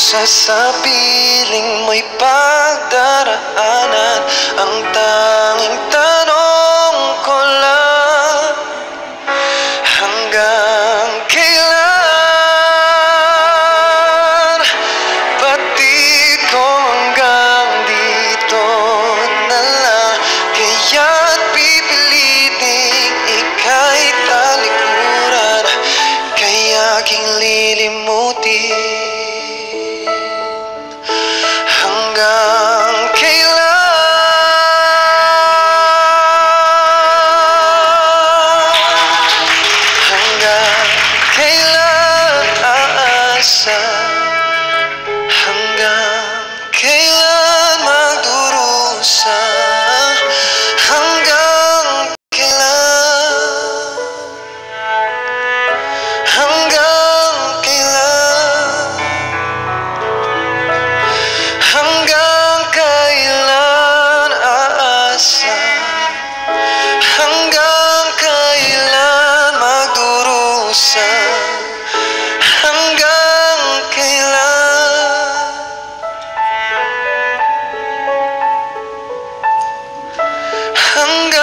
Sa piling mo'y pagdaraanan. Ang tanging tanong ko lang, hanggang kailan? Pati ko hanggang dito na lang. Kaya't pipiliting ika'y talikuran, kaya aking lilimutin. Hanggang kailan? Hanggang kailan aasa? Hanggang kailan magdurusa? Hanggang kailan? Hanggang kailan? Hanggang kailan aasa? Hanggang kailan magdurusa? Hanggang kailan? Hanggang